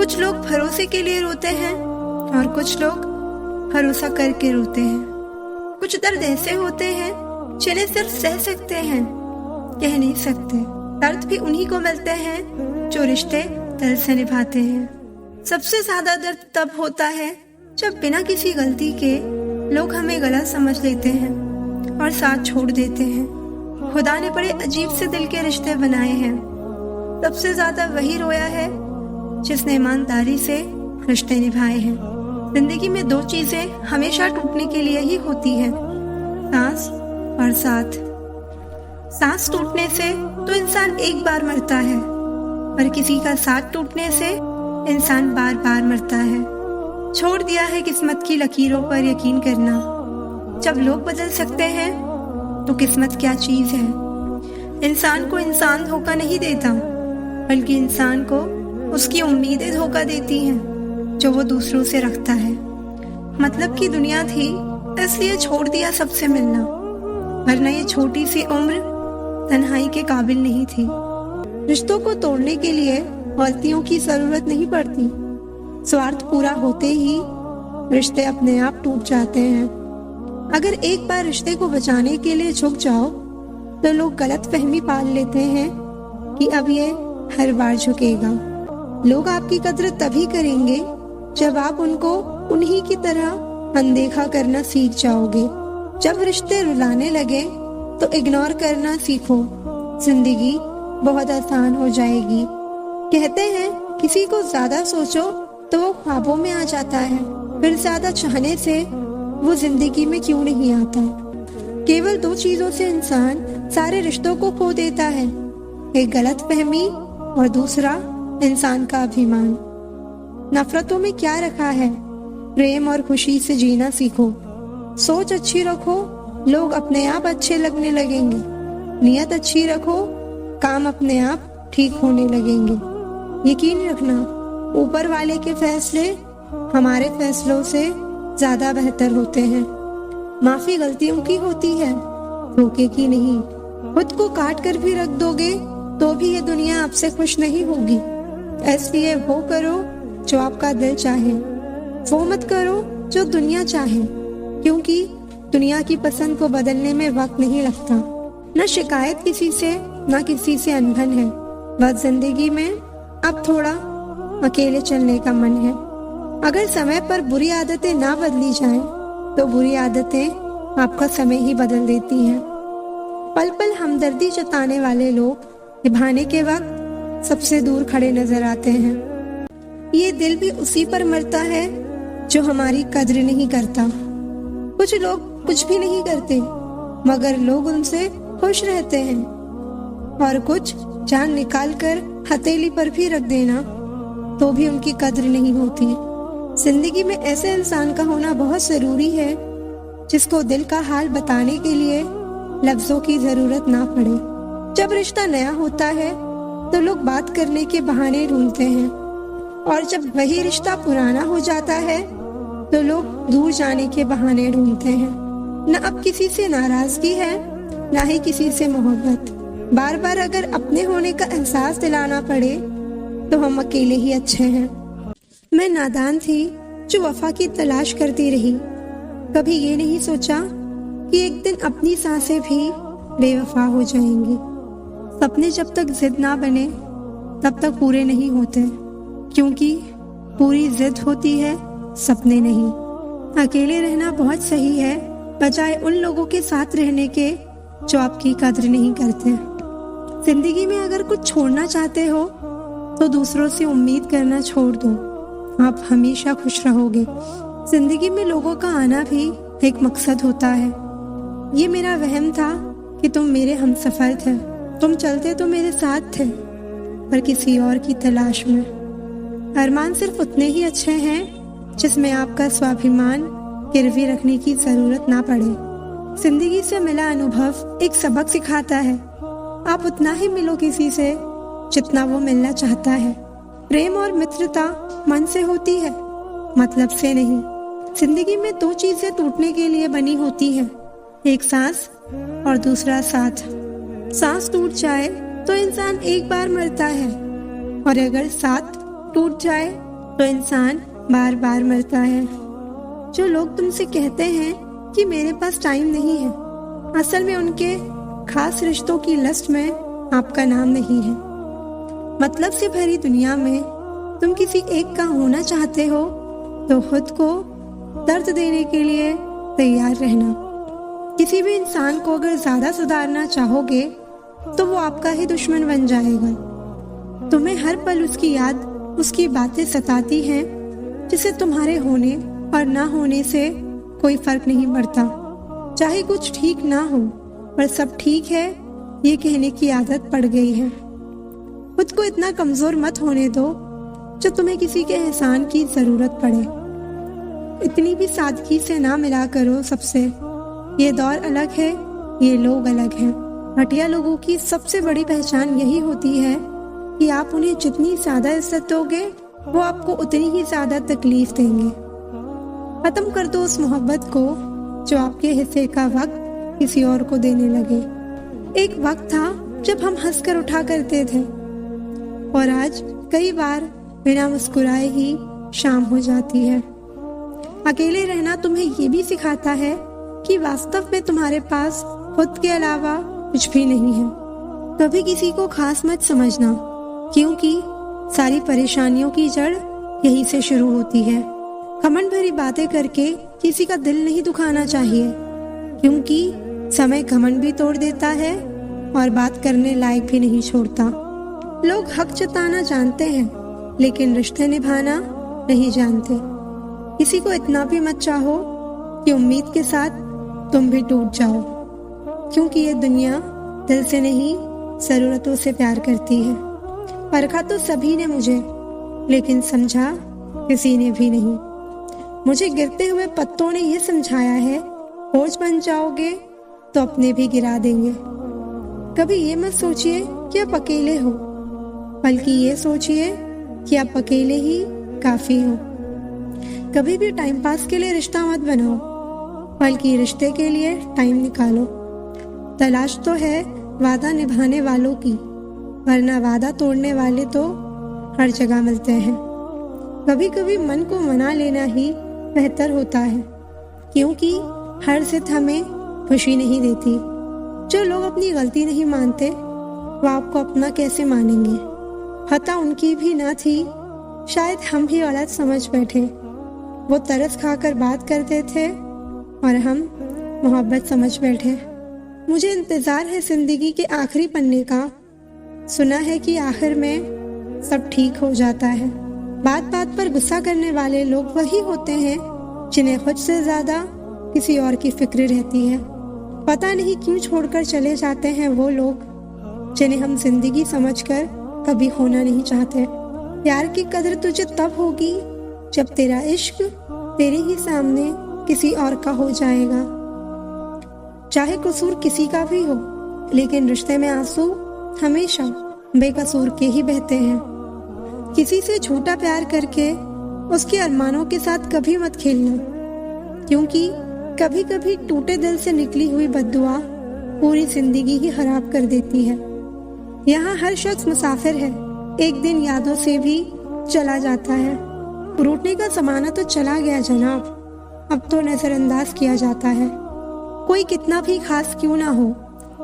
कुछ लोग भरोसे के लिए रोते हैं और कुछ लोग भरोसा करके रोते हैं। कुछ दर्द ऐसे होते हैं जिन्हें सिर्फ सह सकते हैं, कह नहीं सकते। दर्द भी उन्हीं को मिलते हैं जो रिश्ते दिल से निभाते हैं। सबसे ज्यादा दर्द तब होता है जब बिना किसी गलती के लोग हमें गलत समझ लेते हैं और साथ छोड़ देते हैं। खुदा ने बड़े अजीब से दिल के रिश्ते बनाए हैं। सबसे ज्यादा वही रोया है जिसने ईमानदारी से रिश्ते निभाए हैं। जिंदगी में दो चीजें हमेशा टूटने के लिए ही होती है, सांस और साथ। सांस टूटने से तो इंसान एक बार मरता है, पर किसी का साथ टूटने से इंसान बार बार मरता है। छोड़ दिया है किस्मत की लकीरों पर यकीन करना। जब लोग बदल सकते हैं तो किस्मत क्या चीज है। इंसान को इंसान धोखा नहीं देता, बल्कि इंसान को उसकी उम्मीदें धोखा देती हैं जो वो दूसरों से रखता है। मतलब की दुनिया थी इसलिए छोड़ दिया सबसे मिलना, वरना ये छोटी सी उम्र तन्हाई के काबिल नहीं थी। रिश्तों को तोड़ने के लिए गलतियों की जरूरत नहीं पड़ती। स्वार्थ पूरा होते ही रिश्ते अपने आप टूट जाते हैं। अगर एक बार रिश्ते को बचाने के लिए झुक जाओ तो लोग गलत फहमी पाल लेते हैं कि अब ये हर बार झुकेगा। लोग आपकी कद्र तभी करेंगे जब आप उनको उन्हीं की तरह अनदेखा करना सीख जाओगे। जब रिश्ते रुलाने लगे तो इग्नोर करना सीखो, जिंदगी बहुत आसान हो जाएगी। कहते हैं किसी को ज्यादा सोचो तो वो ख्वाबों में आ जाता है, फिर ज्यादा चाहने से वो जिंदगी में क्यों नहीं आता। केवल दो चीजों से इंसान सारे रिश्तों को खो देता है, एक गलत फहमी और दूसरा इंसान का अभिमान। नफरतों में क्या रखा है, प्रेम और खुशी से जीना सीखो। सोच अच्छी रखो, लोग अपने आप अच्छे लगने लगेंगे। नियत अच्छी रखो, काम अपने आप ठीक होने लगेंगे। यकीन रखना, ऊपर वाले के फैसले हमारे फैसलों से ज्यादा बेहतर होते हैं। माफी गलतियों की होती है, धोखे की नहीं। खुद को काट कर भी रख दोगे तो भी ये दुनिया आपसे खुश नहीं होगी। इसलिए वो करो जो आपका दिल चाहे, वो मत करो जो दुनिया चाहे, क्योंकि दुनिया की पसंद को बदलने में वक्त नहीं लगता। न शिकायत किसी से, न किसी से अनबन है, बस जिंदगी में अब थोड़ा अकेले चलने का मन है। अगर समय पर बुरी आदतें ना बदली जाएं, तो बुरी आदतें आपका समय ही बदल देती हैं। पल पल हमदर्दी जताने वाले लोग निभाने के वक्त सबसे दूर खड़े नजर आते हैं। ये दिल भी उसी पर मरता है जो हमारी कद्र नहीं करता। कुछ लोग कुछ भी नहीं करते मगर लोग उनसे खुश रहते हैं, और कुछ जान निकाल कर हथेली पर भी रख देना तो भी उनकी कद्र नहीं होती। जिंदगी में ऐसे इंसान का होना बहुत जरूरी है जिसको दिल का हाल बताने के लिए लफ्जों की जरूरत ना पड़े। जब रिश्ता नया होता है तो लोग बात करने के बहाने ढूंढते हैं, और जब वही रिश्ता पुराना हो जाता है तो लोग दूर जाने के बहाने ढूंढते हैं। न अब किसी से नाराजगी है, न ही किसी से मोहब्बत। बार बार अगर अपने होने का एहसास दिलाना पड़े तो हम अकेले ही अच्छे हैं। मैं नादान थी जो वफा की तलाश करती रही। कभी ये नहीं सोचा कि एक दिन अपनी सांसें भी बेवफा हो जाएंगी। सपने जब तक जिद ना बने तब तक पूरे नहीं होते, क्योंकि पूरी जिद होती है, सपने नहीं। अकेले रहना बहुत सही है, बजाय उन लोगों के साथ रहने के जो आपकी कद्र नहीं करते। जिंदगी में अगर कुछ छोड़ना चाहते हो तो दूसरों से उम्मीद करना छोड़ दो, आप हमेशा खुश रहोगे। जिंदगी में लोगों का आना भी एक मकसद होता है। ये मेरा वहम था कि तुम मेरे हमसफर थे, तुम चलते तो मेरे साथ थे, पर किसी और की तलाश में। अरमान सिर्फ उतने ही अच्छे हैं जिसमें आपका स्वाभिमान गिरवी रखने की जरूरत ना पड़े। जिंदगी से मिला अनुभव एक सबक सिखाता है, आप उतना ही मिलो किसी से जितना वो मिलना चाहता है। प्रेम और मित्रता मन से होती है, मतलब से नहीं। जिंदगी में दो चीजें टूटने के लिए बनी होती हैं, एक सांस और दूसरा साथ। सांस टूट जाए तो इंसान एक बार मरता है, और अगर साथ टूट जाए तो इंसान बार बार मरता है। जो लोग तुमसे कहते हैं कि मेरे पास टाइम नहीं है, असल में उनके खास रिश्तों की लिस्ट में आपका नाम नहीं है। मतलब से भरी दुनिया में तुम किसी एक का होना चाहते हो तो खुद को दर्द देने के लिए तैयार रहना। किसी भी इंसान को अगर ज्यादा सुधारना चाहोगे तो वो आपका ही दुश्मन बन जाएगा। तुम्हें हर पल उसकी याद, उसकी बातें सताती हैं, जिसे तुम्हारे होने और ना होने से कोई फर्क नहीं पड़ता। चाहे कुछ ठीक ना हो पर सब ठीक है ये कहने की आदत पड़ गई है। खुद को इतना कमजोर मत होने दो जो तुम्हें किसी के एहसान की जरूरत पड़े। इतनी भी सादगी से ना मिला करो सबसे। ये दौर अलग है, ये लोग अलग हैं। घटिया लोगों की सबसे बड़ी पहचान यही होती है कि आप उन्हें जितनी ज्यादा इज्जत दोगे वो आपको उतनी ही ज्यादा तकलीफ देंगे। खत्म कर दो उस मोहब्बत को जो आपके हिस्से का वक्त किसी और को देने लगे। एक वक्त था जब हम हंसकर उठा करते थे और आज कई बार बिना मुस्कुराए ही शाम हो जाती है। अकेले रहना तुम्हें ये भी सिखाता है कि वास्तव में तुम्हारे पास खुद के अलावा कुछ भी नहीं है। कभी किसी को खास मत समझना, क्योंकि सारी परेशानियों की जड़ यहीं से शुरू होती है। घमंड भरी बातें करके किसी का दिल नहीं दुखाना चाहिए, क्योंकि समय घमंड भी तोड़ देता है और बात करने लायक भी नहीं छोड़ता। लोग हक जताना जानते हैं लेकिन रिश्ते निभाना नहीं जानते। किसी को इतना भी मत चाहो कि उम्मीद के साथ तुम भी टूट जाओ, क्योंकि ये दुनिया दिल से नहीं जरूरतों से प्यार करती है। परखा तो सभी ने मुझे, लेकिन समझा किसी ने भी नहीं। मुझे गिरते हुए पत्तों ने ये समझाया है, बोझ बन जाओगे तो अपने भी गिरा देंगे। कभी ये मत सोचिए कि आप अकेले हो, बल्कि ये सोचिए कि आप अकेले ही काफी हो। कभी भी टाइम पास के लिए रिश्ता मत बनाओ, बल्कि रिश्ते के लिए टाइम निकालो। तलाश तो है वादा निभाने वालों की, वरना वादा तोड़ने वाले तो हर जगह मिलते हैं। कभी कभी मन को मना लेना ही बेहतर होता है, क्योंकि हर जिद हमें खुशी नहीं देती। जो लोग अपनी गलती नहीं मानते वो आपको अपना कैसे मानेंगे। खता उनकी भी ना थी, शायद हम ही गलत समझ बैठे। वो तरस खाकर बात करते थे और हम मोहब्बत समझ बैठे। मुझे इंतजार है जिंदगी के आखिरी पन्ने का। सुना है कि आखिर में सब ठीक हो जाता है। बात बात पर गुस्सा करने वाले लोग वही होते हैं जिन्हें खुद से ज्यादा किसी और की फिक्र रहती है। पता नहीं क्यों छोड़कर चले जाते हैं वो लोग जिन्हें हम जिंदगी समझकर कभी खोना नहीं चाहते। प्यार की कदर तुझे तब होगी जब तेरा इश्क तेरे ही सामने किसी और का हो जाएगा। चाहे कसूर किसी का भी हो, लेकिन रिश्ते में आंसू हमेशा बेकसूर के ही बहते हैं। किसी से झूठा प्यार करके उसके अरमानों के साथ कभी मत खेलना, क्योंकि कभी कभी टूटे दिल से निकली हुई बद्दुआ पूरी जिंदगी ही खराब कर देती है। यहाँ हर शख्स मुसाफिर है, एक दिन यादों से भी चला जाता है। रूठने का जमाना तो चला गया जनाब, अब तो नजरअंदाज किया जाता है। कोई कितना भी खास क्यों ना हो,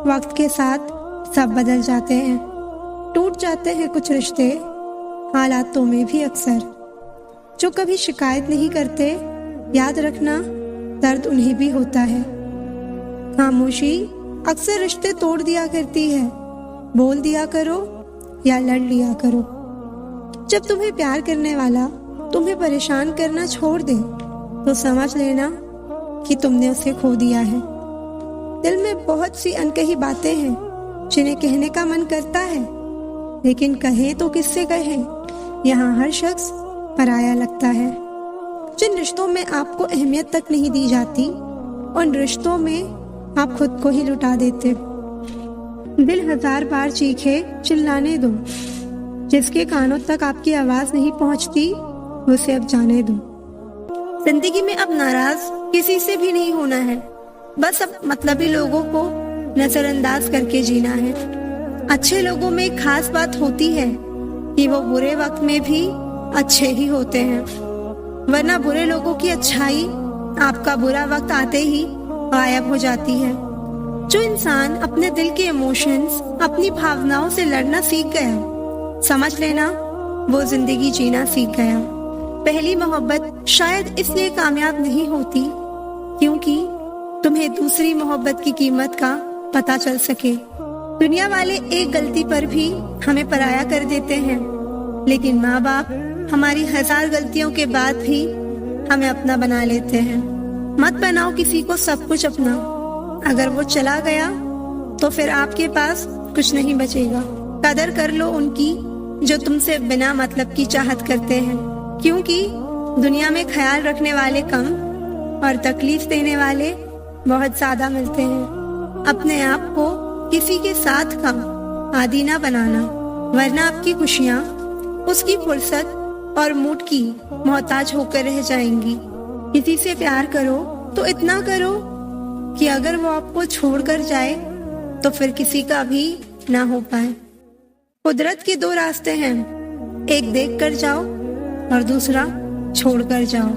वक्त के साथ सब बदल जाते हैं। टूट जाते हैं कुछ रिश्ते हालातों में भी अक्सर। जो कभी शिकायत नहीं करते, याद रखना दर्द उन्हें भी होता है। खामोशी अक्सर रिश्ते तोड़ दिया करती है। बोल दिया करो या लड़ लिया करो। जब तुम्हें प्यार करने वाला तुम्हें परेशान करना छोड़ दे तो समझ लेना कि तुमने उसे खो दिया है। दिल में बहुत सी अनकही बातें हैं जिन्हें कहने का मन करता है, लेकिन कहे तो किससे कहे। यहाँ हर शख्स पराया लगता है। जिन रिश्तों में आपको अहमियत तक नहीं दी जाती, उन रिश्तों में आप खुद को ही लुटा देते। दिल हजार बार चीखे चिल्लाने दो, जिसके कानों तक आपकी आवाज नहीं पहुंचती उसे अब जाने दो। जिंदगी में अब नाराज किसी से भी नहीं होना है, बस अब मतलबी लोगों को नजरअंदाज करके जीना है। अच्छे लोगों में एक खास बात होती है कि वो बुरे वक्त में भी अच्छे ही होते हैं, वरना बुरे लोगों की अच्छाई आपका बुरा वक्त आते ही गायब हो जाती है। जो इंसान अपने दिल के इमोशंस, अपनी भावनाओं से लड़ना सीख गया, समझ लेना वो जिंदगी जीना सीख गया। पहली मोहब्बत शायद इसलिए कामयाब नहीं होती क्योंकि तुम्हें दूसरी मोहब्बत की कीमत का पता चल सके। दुनिया वाले एक गलती पर भी हमें पराया कर देते हैं, लेकिन माँ बाप हमारी 1000 गलतियों के बाद भी हमें अपना बना लेते हैं। मत बनाओ किसी को सब कुछ अपना, अगर वो चला गया तो फिर आपके पास कुछ नहीं बचेगा। कदर कर लो उनकी जो तुमसे बिना मतलब की चाहत करते हैं, क्योंकि दुनिया में ख्याल रखने वाले कम और तकलीफ देने वाले बहुत ज्यादा मिलते हैं। अपने आप को किसी के साथ का आदी ना बनाना, वरना आपकी खुशियाँ उसकी फुर्सत और मूड की मोहताज होकर रह जाएंगी। किसी से प्यार करो तो इतना करो कि अगर वो आपको छोड़कर जाए तो फिर किसी का भी ना हो पाए। कुदरत के 2 रास्ते हैं, एक देख कर जाओ और दूसरा छोड़ कर जाओ।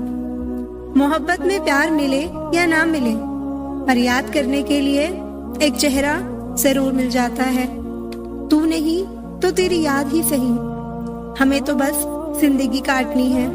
मोहब्बत में प्यार मिले या ना मिले, पर याद करने के लिए एक चेहरा जरूर मिल जाता है। तू नहीं तो तेरी याद ही सही, हमें तो बस जिंदगी काटनी है।